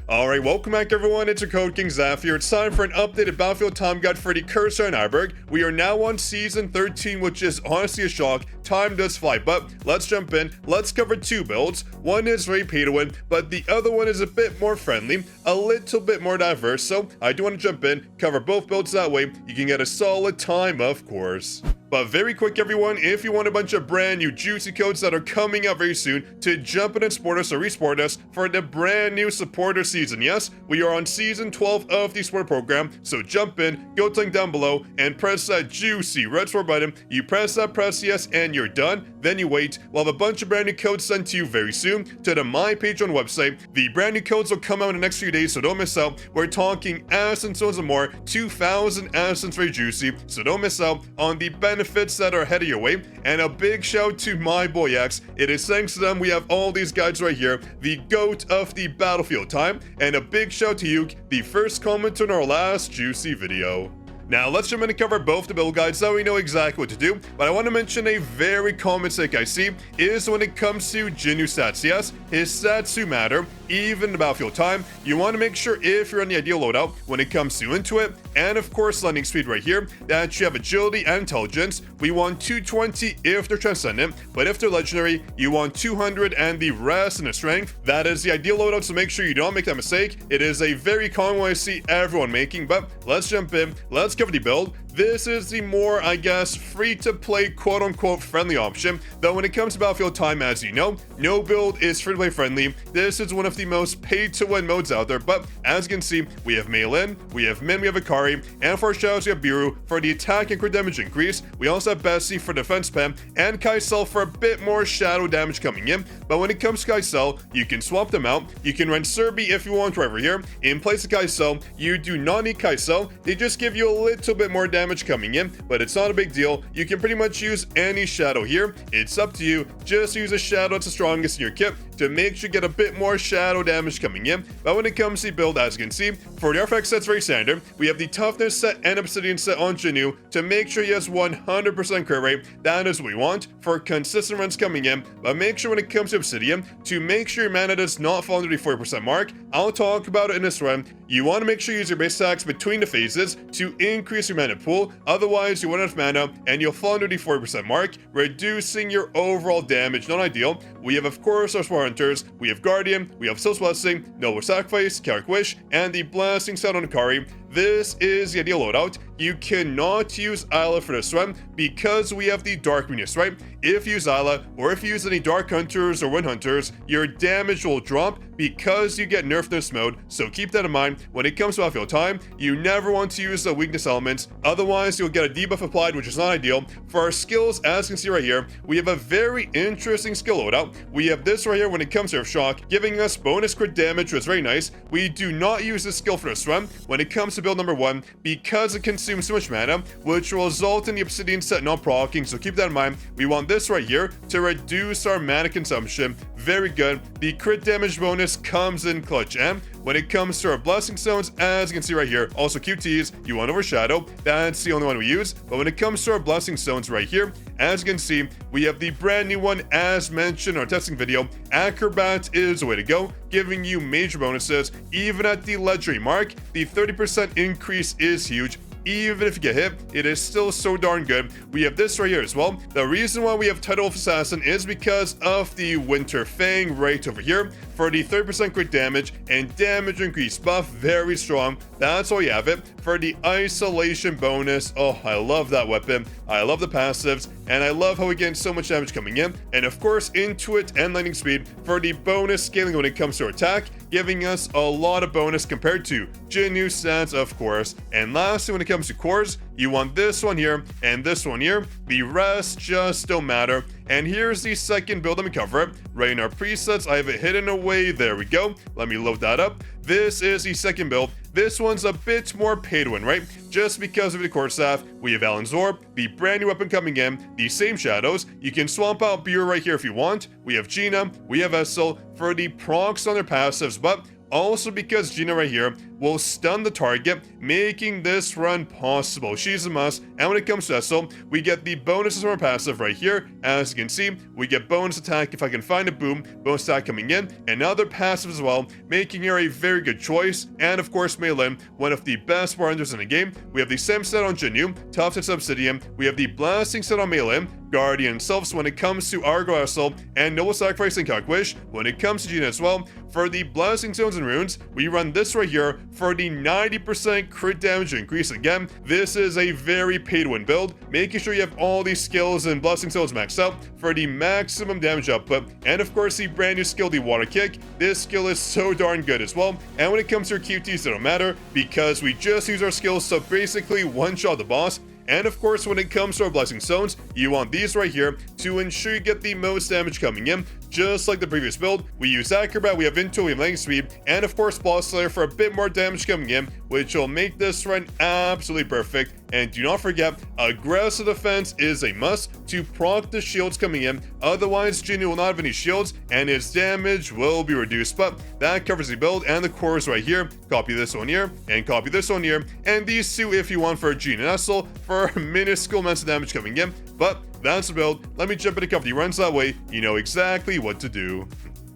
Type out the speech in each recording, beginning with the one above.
Alright, welcome back everyone, it's your Code King Zaf here. It's time for an updated Battlefield time guide for the Cursor and EIBERG. We are now on Season 13, which is honestly a shock. Time does fly, but let's jump in. Let's cover two builds. One is very pay to win, but the other one is a bit more friendly, a little bit more diverse, so I do want to jump in, cover both builds that way. You can get a solid time, of course. But very quick everyone, if you want a bunch of brand new juicy codes that are coming out very soon to jump in and support us or resport us for the brand new supporter season. Yes, we are on season 12 of the support program, so jump in, go to the link down below and press that juicy red support button. You press that, press yes, and you're done. Then you wait. We'll have a bunch of brand new codes sent to you very soon to the My Patreon website. The brand new codes will come out in the next few days, so don't miss out. We're talking essence zones and more, 2,000 essence, very juicy, so don't miss out on the benefits that are headed your way. And a big shout to my boy X. It is thanks to them we have all these guides right here, the GOAT of the Battlefield time. And a big shout to you, the first comment on our last juicy video. Now let's jump in and cover both the build guides so we know exactly what to do, but I want to mention a very common mistake I see is when it comes to JINWOO stats. Yes, his stats do matter, even in Battlefield time. You want to make sure if you're on the ideal loadout when it comes to Intuit, and of course landing speed right here, that you have agility and intelligence. We want 220 if they're transcendent, but if they're legendary, you want 200 and the rest in the strength. That is the ideal loadout, so make sure you don't make that mistake. It is a very common one I see everyone making, but let's jump in. Let's cover the build. This is the more, I guess, free-to-play, quote-unquote, friendly option. Though when it comes to Battlefield time, as you know, no build is free-to-play friendly. This is one of the most pay-to-win modes out there, but as you can see, we have Meilin, we have Min, we have Akari, and for shoutouts, we have Biru for the attack and crit damage increase. We also have Bessie for defense spam, and Kaisel for a bit more shadow damage coming in. But when it comes to Kaisel, you can swap them out. You can run Serbi if you want right over here. In place of Kaisel, you do not need Kaisel. They just give you a little bit more damage coming in, but it's not a big deal. You can pretty much use any shadow here. It's up to you. Just use a shadow that's the strongest in your kit to make sure you get a bit more shadow damage coming in. But when it comes to build, as you can see, for the RFX set's very standard. We have the toughness set and obsidian set on JINWOO to make sure he has 100% crit rate. That is what we want for consistent runs coming in. But make sure when it comes to obsidian to make sure your mana does not fall under the 40% mark. I'll talk about it in this run. You want to make sure you use your base attacks between the phases to increase your mana pool. Otherwise, you won't have mana and you'll fall under the 40% mark, reducing your overall damage. Not ideal. We have, of course, our Spore Hunters. We have Guardian. We have Soul's Blessing, Noble Sacrifice, Carrick Wish, and the Blasting Sound on Akari. This is the ideal loadout. You cannot use Isla for this one because we have the Dark Venus, right? If you use Isla, or if you use any Dark Hunters or Wind Hunters, your damage will drop because you get nerfed in this mode, so keep that in mind. When it comes to Battlefield time, you never want to use the weakness elements, otherwise you'll get a debuff applied, which is not ideal. For our skills, as you can see right here, we have a very interesting skill loadout. We have this right here when it comes to Earth Shock, giving us bonus crit damage, which is very nice. We do not use this skill for this run when it comes to build number 1 because it consumes so much mana, which will result in the obsidian set not proccing, so keep that in mind. We want this right here to reduce our mana consumption. Very good. The crit damage bonus comes in clutch. And when it comes to our blessing stones, as you can see right here, also QTs, you want Overshadow. That's the only one we use. But when it comes to our blessing stones right here, as you can see, we have the brand new one, as mentioned in our testing video. Acrobat is the way to go, giving you major bonuses. Even at the legendary mark, the 30% increase is huge. Even if you get hit, it is still so darn good. We have this right here as well. The reason why we have Title of Assassin is because of the Winter Fang right over here for the 30% crit damage and damage increase buff. Very strong. That's why you have it. For the isolation bonus, oh, I love that weapon. I love the passives, and I love how we get so much damage coming in. And of course, Intuit and lightning speed for the bonus scaling when it comes to attack, giving us a lot of bonus compared to JINWOO stats, of course. And lastly, when it comes to cores, you want this one here and this one here. The rest just don't matter. And here's the second build. Let me cover it. Right in our presets, I have it hidden away. There we go. Let me load that up. This is the second build. This one's a bit more pay to win, right? Just because of the core staff, we have Alan Zorb, the brand new weapon coming in, the same shadows. You can swap out Beer right here if you want. We have Gina, we have Essel for the procs on their passives, but Also because Gina right here will stun the target, making this run possible. She's a must. And when it comes to Essel, we get the bonuses from our passive right here. As you can see, we get bonus attack if I can find a boom, bonus attack coming in, and other passives as well, making her a very good choice. And of course, Meilin, one of the best war hunters in the game. We have the same set on JINWOO, Tough Set Obsidian. We have the blasting set on Meilin, Guardian Selves when it comes to Argo Essel, and Noble Sacrifice and Calquish when it comes to Gina as well. For the Blasting Stones and Runes, we run this right here for the 90% crit damage increase. Again, this is a very pay-to-win build, making sure you have all these skills and Blasting Stones maxed out for the maximum damage output. And of course, the brand new skill, the Water Kick. This skill is so darn good as well. And when it comes to our QTs, they don't matter because we just use our skills to basically one-shot the boss. And of course, when it comes to our Blessing Stones, you want these right here to ensure you get the most damage coming in. Just like the previous build, we use Acrobat, we have Intuit, we have Lightning Speed, and of course Boss Slayer for a bit more damage coming in, which will make this run absolutely perfect. And do not forget, aggressive defense is a must to proc the shields coming in, otherwise Jinwoo will not have any shields and his damage will be reduced. But that covers the build and the cores right here. Copy this one here, and copy this one here, and these two if you want for Gina and Essel for minuscule amounts of damage coming in. But that's the build. Let me jump in and cover the runs, that way you know exactly what to do.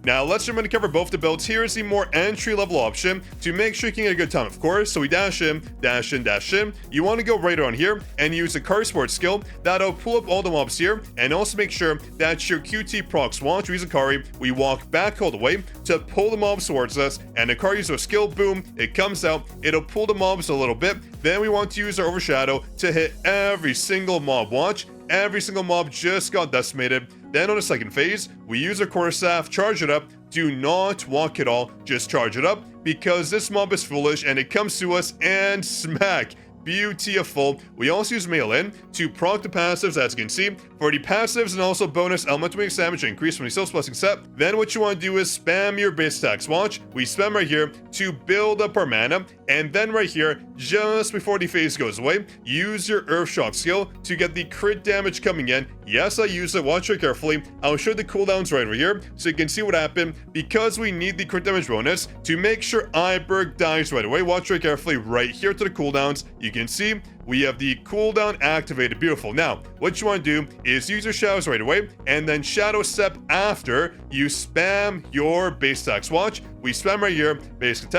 Now let's jump in to cover both the builds. Here's the more entry-level option to make sure you can get a good time, of course. So we dash in, dash in, dash in. You want to go right around here and use the Car Sport skill. That'll pull up all the mobs here, and also make sure that your QT procs launch. We use Akari. We walk back all the way to pull the mobs towards us, and Akari uses our skill, boom, it comes out. It'll pull the mobs a little bit. Then we want to use our Overshadow to hit every single mob. Watch, every single mob just got decimated. Then on the second phase, we use our quarterstaff, charge it up. Do not walk at all, just charge it up because this mob is foolish and it comes to us and smack. Beautiful. We also use Meilin to proc the passives, as you can see. For the passives and also bonus elemental wings damage increase from the Self Blessing set. Then what you want to do is spam your base attacks. Watch, we spam right here to build up our mana. And then right here, just before the phase goes away, use your Earth Shock skill to get the crit damage coming in. Yes, I use it. Watch it carefully. I'll show the cooldowns right over here so you can see what happened because we need the crit damage bonus to make sure EIBERG dies right away. Watch it carefully right here to the cooldowns. You can see we have the cooldown activated. Beautiful. Now, what you want to do is use your shadows right away and then shadow step after you spam your base attacks. Watch, we spam right here, basic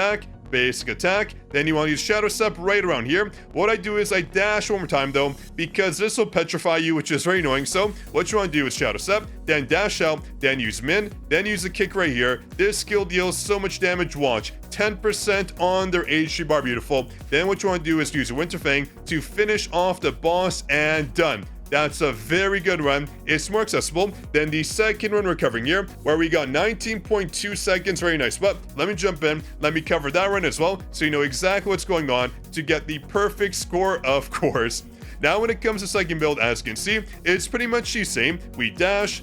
attack, then you want to use shadow step right around here. What I do is I dash one more time though, because this will petrify you, which is very annoying. So what you want to do is shadow step, then dash out, then use min, then use the kick right here. This skill deals so much damage. Watch, 10% on their HP bar. Beautiful. Then what you want to do is use a Winter Fang to finish off the boss, and done. That's a very good run. It's more accessible than the second run we're covering here, where we got 19.2 seconds. Very nice. But let me jump in. Let me cover that run as well, so you know exactly what's going on to get the perfect score, of course. Now, when it comes to second build, as you can see, it's pretty much the same. We dash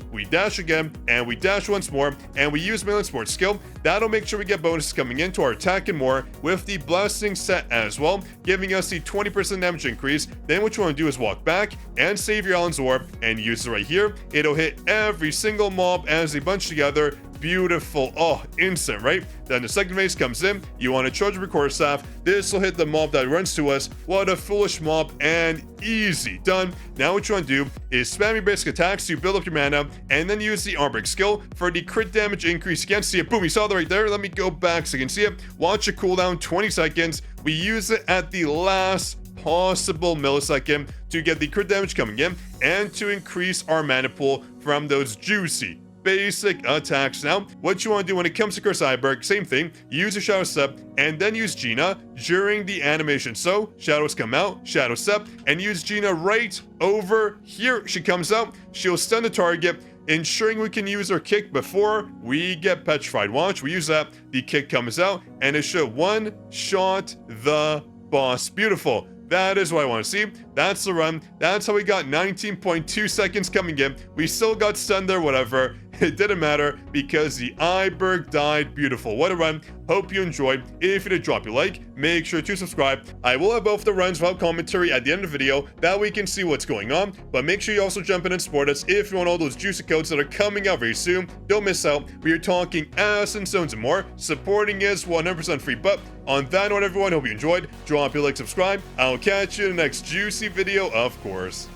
again, and we dash once more, and we use Melee Sports skill. That'll make sure we get bonuses coming into our attack and more with the Blessing set as well, giving us the 20% damage increase. Then what you want to do is walk back and save your Allen's Orb and use it right here. It'll hit every single mob as they bunch together. Beautiful. Oh, instant, right? Then the second phase comes in. You want to charge your quarterstaff. This will hit the mob that runs to us. What a foolish mob, and easy. Done. Now what you want to do is spam your basic attacks to build up your mana, and then use the EIBERG skill for the crit damage increase. You can't see it. Boom, you saw that right there. Let me go back so you can see it. Watch it cooldown 20 seconds. We use it at the last possible millisecond to get the crit damage coming in and to increase our mana pool from those juicy basic attacks. Now, what you want to do when it comes to Curse EIBERG, same thing. Use your Shadow Step and then use Gina during the animation. So, shadows come out, Shadow Step, and use Gina right over here. She comes out, she'll stun the target, ensuring we can use our kick before we get petrified. Watch, we use that, the kick comes out, and it should one-shot the boss. Beautiful. That is what I want to see. That's the run. That's how we got 19.2 seconds coming in. We still got stunned there, whatever. it didn't matter because the EIBERG died. Beautiful. What a run. Hope you enjoyed. If you did, drop your like. Make sure to subscribe. I will have both the runs without commentary at the end of the video. That way we can see what's going on. But make sure you also jump in and support us if you want all those juicy codes that are coming out very soon. Don't miss out. We are talking ass and stones and more. Supporting is 100% free. But on that note, everyone, hope you enjoyed. Drop your like, subscribe. I'll catch you in the next juicy video, of course.